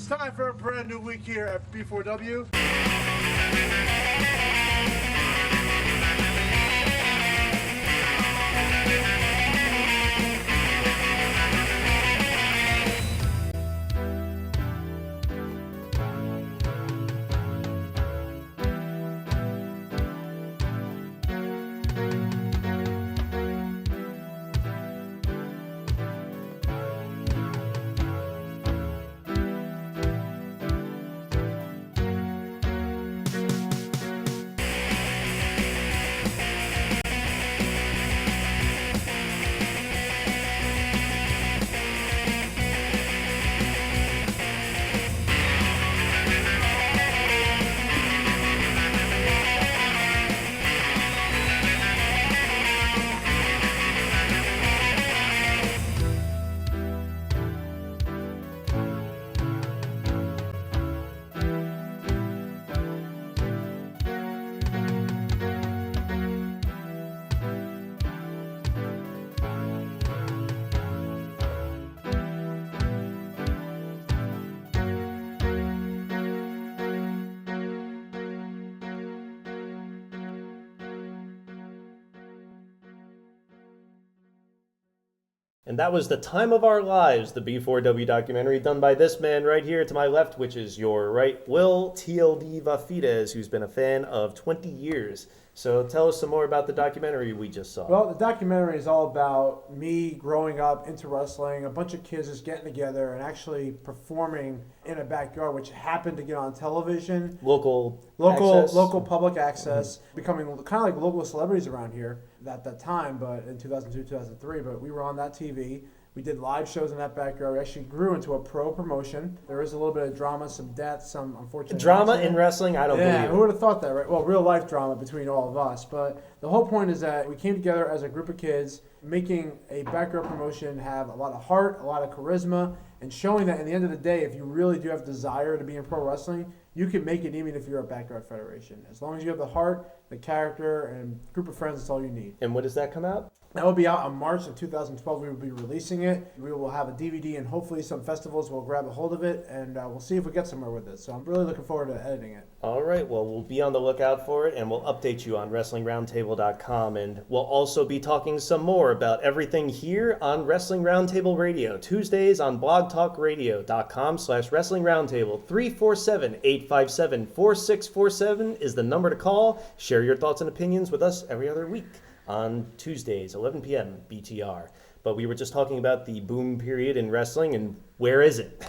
It's time for a brand new week here at B4W. And that was The Time of Our Lives, the B4W documentary done by this man right here to my left, which is your right, Will TLD Vafides, who's been a fan of 20 years. So tell us some more about the documentary we just saw. Well, the documentary is all about me growing up into wrestling, a bunch of kids just getting together and actually performing in a backyard, which happened to get on television. Local access. Local public access, becoming kind of like local celebrities around here at that time, but in 2002, 2003, but we were on that TV. We did live shows in that backyard. We actually grew into a pro promotion. There is a little bit of drama, some deaths, some unfortunate Drama accident. in wrestling? I don't believe it. Who would have thought that, right? Well, real life drama between all of us. But the whole point is that we came together as a group of kids, making a backyard promotion have a lot of heart, a lot of charisma, and showing that at the end of the day, if you really do have desire to be in pro wrestling, you can make it even if you're a backyard federation. As long as you have the heart, the character, and group of friends, that's all you need. And when does that come out? That will be out in March of 2012. We will be releasing it. We will have a DVD, and hopefully some festivals will grab a hold of it, and we'll see if we get somewhere with it. So I'm really looking forward to editing it. All right, well, we'll be on the lookout for it, and we'll update you on WrestlingRoundtable.com, and we'll also be talking some more about everything here on Wrestling Roundtable Radio, Tuesdays on blogtalkradio.com/WrestlingRoundtable. 347-857-4647 is the number to call. Share your thoughts and opinions with us every other week on Tuesdays, 11 p.m. BTR. But we were just talking about the boom period in wrestling and where is it?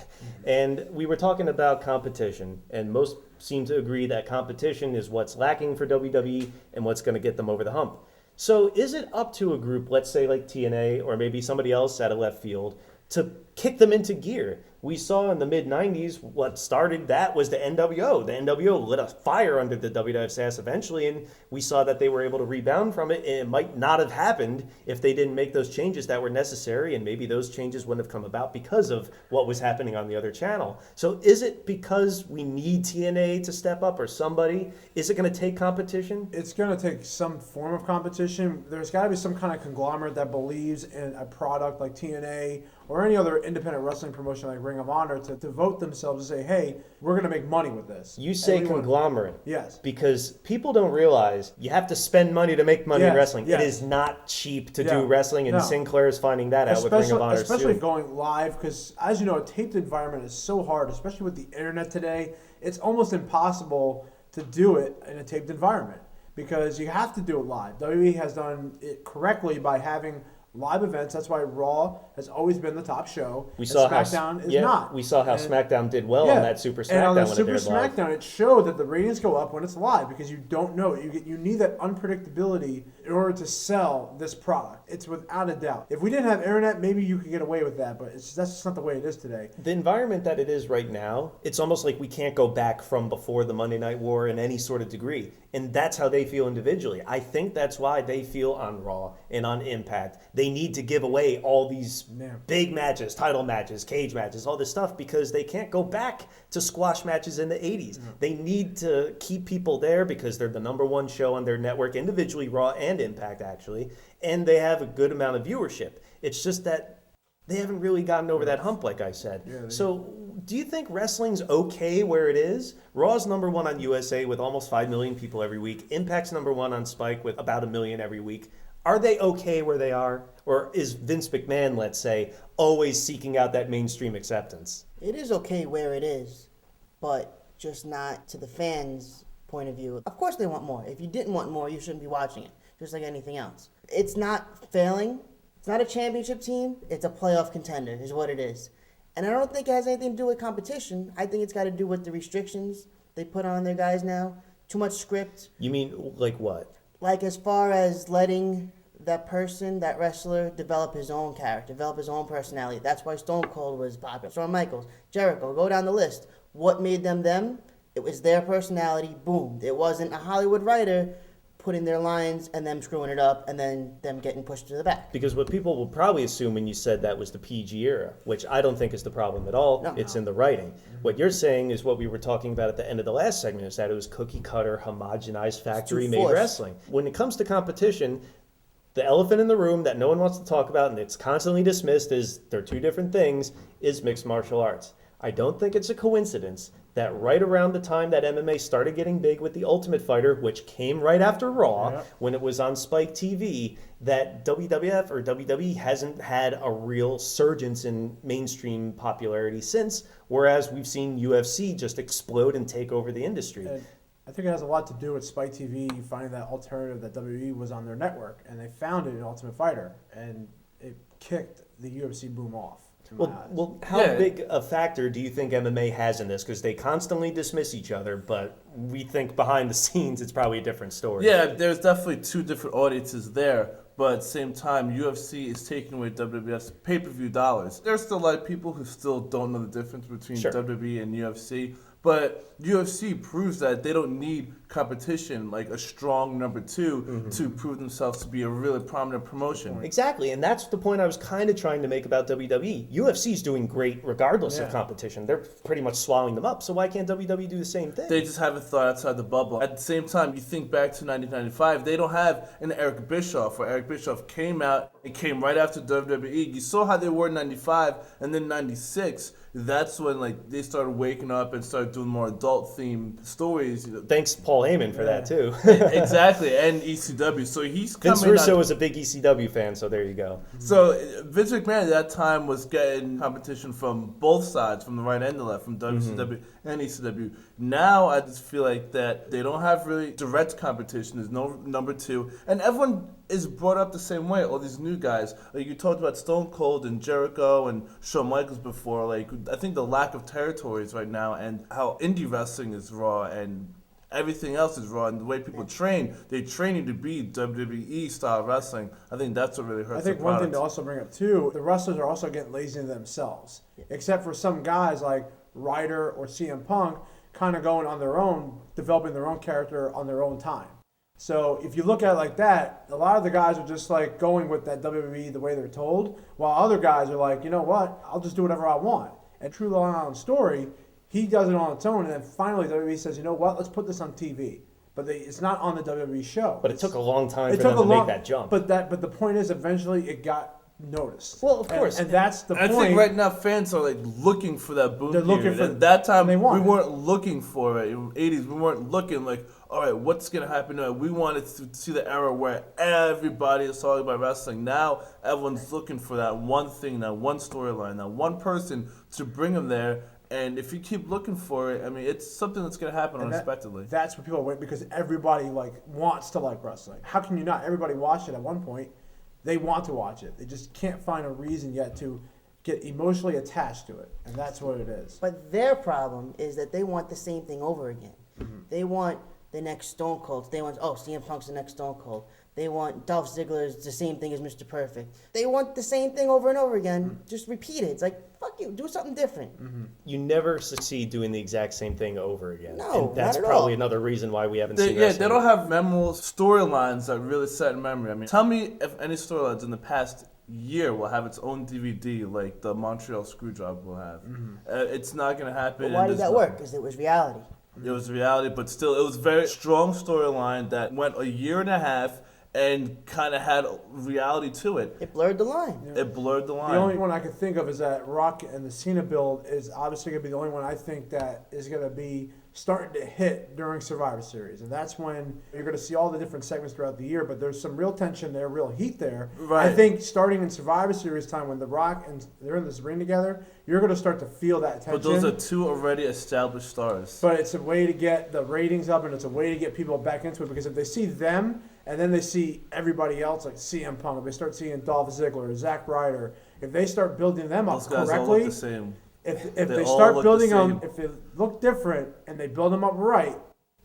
And we were talking about competition, and most seem to agree that competition is what's lacking for WWE and what's going to get them over the hump. So is it up to a group, let's say like TNA or maybe somebody else out of left field, to kick them into gear? We saw in the mid-90s what started that was the NWO. The NWO lit a fire under the WWF's ass eventually, and we saw that they were able to rebound from it, and it might not have happened if they didn't make those changes that were necessary, and maybe those changes wouldn't have come about because of what was happening on the other channel. So is it because we need TNA to step up or somebody? Is it going to take competition? It's going to take some form of competition. There's got to be some kind of conglomerate that believes in a product like TNA or any other independent wrestling promotion like Ring of Honor to devote themselves to say, hey, we're going to make money with this. You say conglomerate. Yes. Because people don't realize you have to spend money to make money in wrestling. Yes. It is not cheap to do wrestling, and Sinclair is finding that out with Ring of Honor especially soon. going live, because as you know, a taped environment is so hard, especially with the internet today. It's almost impossible to do it in a taped environment because you have to do it live. WWE has done it correctly by having live events. That's why Raw has always been the top show. We saw SmackDown is not. We saw how SmackDown did well on that Super SmackDown. And on that when Super it aired live. SmackDown, it showed that the ratings go up when it's live because you don't know it. You need that unpredictability in order to sell this product. It's without a doubt. If we didn't have internet, maybe you could get away with that, but that's just not the way it is today. The environment that it is right now, it's almost like we can't go back from before the Monday Night War in any sort of degree. And that's how they feel individually. I think that's why they feel on Raw and on Impact. They need to give away all these big matches, title matches, cage matches, all this stuff, because they can't go back to squash matches in the 80s. They need to keep people there because they're the number one show on their network, individually, Raw and Impact, actually. And they have a good amount of viewership. It's just that they haven't really gotten over that hump, like I said. So Do you think wrestling's okay where it is? Raw's number one on USA with almost 5 million people every week. Impact's number one on Spike with about 1 million every week. Are they okay where they are? Or is Vince McMahon, let's say, always seeking out that mainstream acceptance? It is okay where it is, but just not to the fans' point of view. Of course they want more. If you didn't want more, you shouldn't be watching it, just like anything else. It's not failing. It's not a championship team. It's a playoff contender is what it is. And I don't think it has anything to do with competition. I think it's got to do with the restrictions they put on their guys now. Too much script. You mean like what? Like as far as letting that person, that wrestler, develop his own character, develop his own personality. That's why Stone Cold was popular. Shawn Michaels, Jericho, go down the list. What made them them? It was their personality. Boom. It wasn't a Hollywood writer putting their lines and them screwing it up and then them getting pushed to the back. Because what people will probably assume when you said that was the PG era, which I don't think is the problem at all. No. It's in the writing. What you're saying is what we were talking about at the end of the last segment, is that it was cookie cutter, homogenized, factory-made wrestling. When it comes to competition, the elephant in the room that no one wants to talk about and it's constantly dismissed as they're two different things is mixed martial arts. I don't think it's a coincidence that right around the time that MMA started getting big with The Ultimate Fighter, which came right after Raw, when it was on Spike TV, that WWF or WWE hasn't had a real surgence in mainstream popularity since, whereas we've seen UFC just explode and take over the industry. And I think it has a lot to do with Spike TV finding that alternative that WWE was on their network, and they found it in Ultimate Fighter, and it kicked the UFC boom off. Well, how big a factor do you think MMA has in this? Because they constantly dismiss each other, but we think behind the scenes it's probably a different story. Yeah, there's definitely two different audiences there, but at the same time, UFC is taking away WWF's pay-per-view dollars. There's still a lot of people who still don't know the difference between WWE and UFC, but UFC proves that they don't need competition, like a strong number two, to prove themselves to be a really prominent promotion. Exactly, and that's the point I was kind of trying to make about WWE. UFC is doing great regardless of competition. They're pretty much swallowing them up, so why can't WWE do the same thing? They just haven't thought outside the bubble. At the same time, you think back to 1995, they don't have an Eric Bischoff, where Eric Bischoff came out, it came right after WWE. You saw how they were in 95, and then 96, that's when like they started waking up and started doing more adult-themed stories. Thanks Paul Heyman for that too. Exactly, and ECW. So he's coming. Vince Russo was a big ECW fan, so there you go. So Vince McMahon at that time was getting competition from both sides, from the right and the left, from WCW and ECW. Now I just feel like that they don't have really direct competition. There's no number two, and everyone is brought up the same way. All these new guys, like you talked about Stone Cold and Jericho and Shawn Michaels before. Like I think the lack of territories right now and how indie wrestling is raw and everything else is raw, and the way people train, they train you to be WWE style wrestling. I think that's what really hurts. I think one thing to also bring up too, the wrestlers are also getting lazy in themselves. Except for some guys like Ryder or CM Punk, kind of going on their own, developing their own character on their own time. So if you look at it like that, a lot of the guys are just like going with that WWE the way they're told, while other guys are like, you know what, I'll just do whatever I want. And True Long Island Story, he does it on its own, and then finally WWE says, you know what, let's put this on TV. But it's not on the WWE show. But it took a long time for them to make that jump. But the point is, eventually it got noticed. Well, of course. And that's the point. I think right now fans are like looking for that boom They're looking period. for At that time, we want it. weren't looking for it. In the 80s, we weren't looking like, all right, what's going to happen now? We wanted to see the era where everybody is talking about wrestling. Now, everyone's looking for that one thing, that one storyline, that one person to bring them there. And if you keep looking for it, I mean, it's something that's going to happen unexpectedly. That's what people wait, because everybody like wants to like wrestling. How can you not? Everybody watched it at one point. They want to watch it. They just can't find a reason yet to get emotionally attached to it. And that's what it is. But their problem is that they want the same thing over again. They want the next Stone Cold. They want, CM Punk's the next Stone Cold. They want Dolph Ziggler's the same thing as Mr. Perfect. They want the same thing over and over again. Just repeat it. It's like, fuck you, do something different. You never succeed doing the exact same thing over again. No, and that's not at probably all. another reason why we haven't seen Yeah, wrestling. they don't have memorable storylines that really set in memory. I mean, tell me if any storylines in the past year will have its own DVD like the Montreal Screwjob will have. It's not going to happen. But why did that work? Because it was reality. It was reality, but still, it was a very strong storyline that went a year and a half, and kind of had reality to it. It blurred the line. It blurred the line. The only one I could think of is that Rock and the Cena build is obviously going to be the only one I think that is going to be starting to hit during Survivor Series. And that's when you're going to see all the different segments throughout the year, but there's some real tension there, real heat there. Right. I think starting in Survivor Series time when The Rock and they're in this ring together, you're going to start to feel that tension. But those are two already established stars. But it's a way to get the ratings up, and it's a way to get people back into it, because if they see them and then they see everybody else like CM Punk, if they start seeing Dolph Ziggler, Zack Ryder, if they start building them up Those guys all correctly, look the same. if They they all start look building the them, same. if they look different and they build them up right,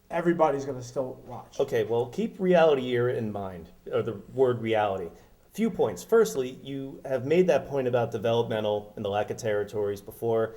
everybody's going to still watch. Okay, well, keep reality era in mind, or the word reality. Few points. Firstly, you have made that point about developmental and the lack of territories before.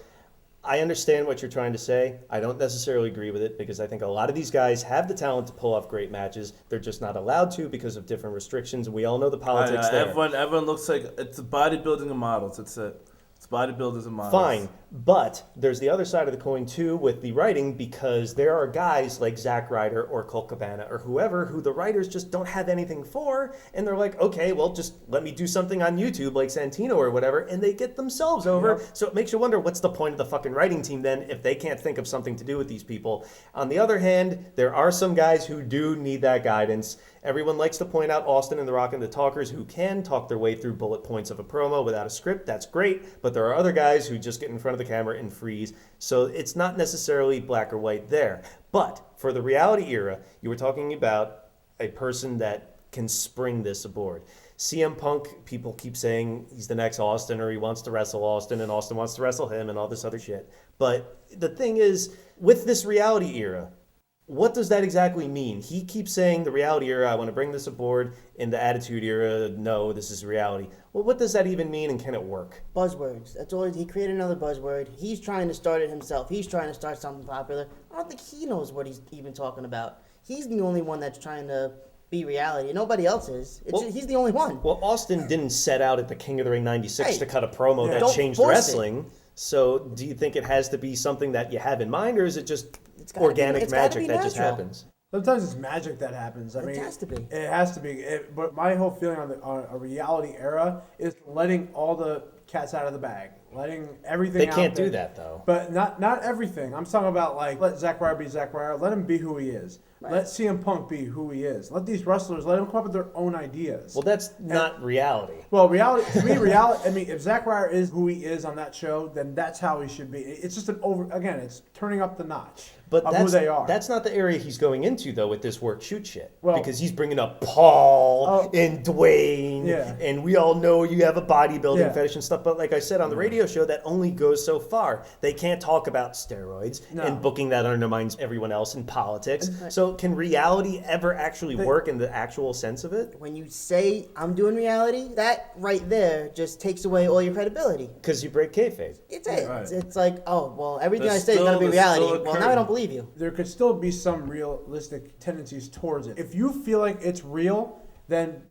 I understand what you're trying to say. I don't necessarily agree with it, because I think a lot of these guys have the talent to pull off great matches. They're just not allowed to because of different restrictions, and we all know the politics there. Everyone looks like it's bodybuilding and models. That's it. It's bodybuilders and models. Fine, but there's the other side of the coin too with the writing, because there are guys like Zack Ryder or Colt Cabana or whoever who the writers just don't have anything for, and they're like, okay, well, just let me do something on YouTube like Santino or whatever, and they get themselves over. Yep. So it makes you wonder, what's the point of the fucking writing team then if they can't think of something to do with these people? On the other hand, there are some guys who do need that guidance. Everyone likes to point out Austin and The Rock and the Talkers, who can talk their way through bullet points of a promo without a script. That's great. But there are other guys who just get in front of the camera and freeze. So it's not necessarily black or white there. But for the reality era, you were talking about a person that can spring this aboard. CM Punk, people keep saying he's the next Austin, or he wants to wrestle Austin, and Austin wants to wrestle him, and all this other shit. But the thing is, with this reality era, what does that exactly mean? He keeps saying the reality era, I want to bring this aboard. In the attitude era, no, this is reality. Well, what does that even mean, and can it work? Buzzwords. That's all. He created another buzzword. He's trying to start it himself. He's trying to start something popular. I don't think he knows what he's even talking about. He's the only one that's trying to be reality. Nobody else is. He's the only one. Well, Austin didn't set out at the King of the Ring 96 Hey, to cut a promo that don't changed force wrestling. So do you think it has to be something that you have in mind, or is it just It's gotta be- organic it's gotta magic be that just natural. happens? Sometimes it's magic that happens. I It mean, has to be. It has to be. But my whole feeling on a reality era is letting all the cats out of the bag, letting everything. They out can't there. do that, though. But not everything. I'm talking about, like, let Zack Ryder be Zack Ryder. Let him be who he is. Right. Let CM Punk be who he is. Let these wrestlers, let them come up with their own ideas. Well, that's not reality. Well, reality to me, reality. I mean, if Zack Ryder is who he is on that show, then that's how he should be. It's just it's turning up the notch But of that's, who they are. that's not the area he's going into, though, with this work shoot shit. Well- because he's bringing up Paul Oh. and Dwayne, Yeah. and we all know you have a bodybuilding Yeah. fetish and stuff. But like I said on the radio show, that only goes so far. They can't talk about steroids No. and booking that undermines everyone else in politics. So can reality ever actually work in the actual sense of it? When you say I'm doing reality, that right there just takes away all your credibility. Because you break kayfabe. It's it. Right. It's like, oh, well, everything There's I say is going to be still reality. a Well, now I curtain. don't believe you. There could still be some realistic tendencies towards it. If you feel like it's real, then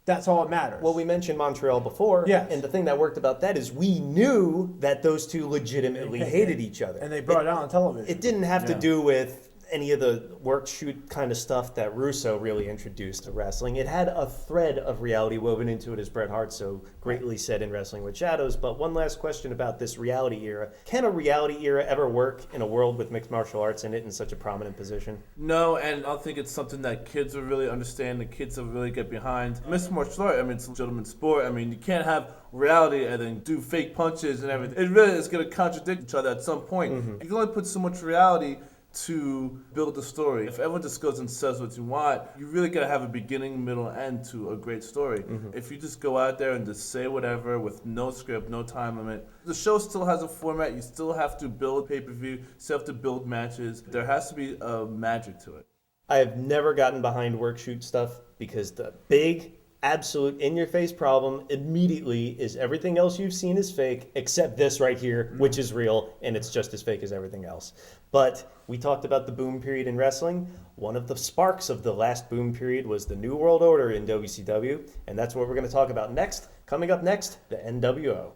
that's all that matters. Well, we mentioned Montreal before, Yes. and the thing that worked about that is we knew that those two legitimately hated each other. and they brought it out on television. It didn't have to Yeah. do with any of the work shoot kind of stuff that Russo really introduced to wrestling. It had a thread of reality woven into it, as Bret Hart so greatly said in Wrestling with Shadows. But one last question about this reality era. Can a reality era ever work in a world with mixed martial arts in it in such a prominent position? No, and I don't think it's something that kids will really understand, the kids will really get behind. Mixed martial art, I mean, it's a legitimate sport. I mean, you can't have reality and then do fake punches and everything. It really is going to contradict each other at some point. You can only put so much reality to build the story. If everyone just goes and says what you want, you really gotta have a beginning, middle, and end to a great story. If you just go out there and just say whatever with no script, no time limit, the show still has a format. You still have to build pay-per-view, you still have to build matches. There has to be a magic to it. I have never gotten behind work shoot stuff because the big, absolute in-your-face problem immediately is everything else you've seen is fake except this right here, which is real, and it's just as fake as everything else. But we talked about the boom period in wrestling. One of the sparks of the last boom period was the New World Order in WCW, and that's what we're going to talk about next. Coming up next, the NWO.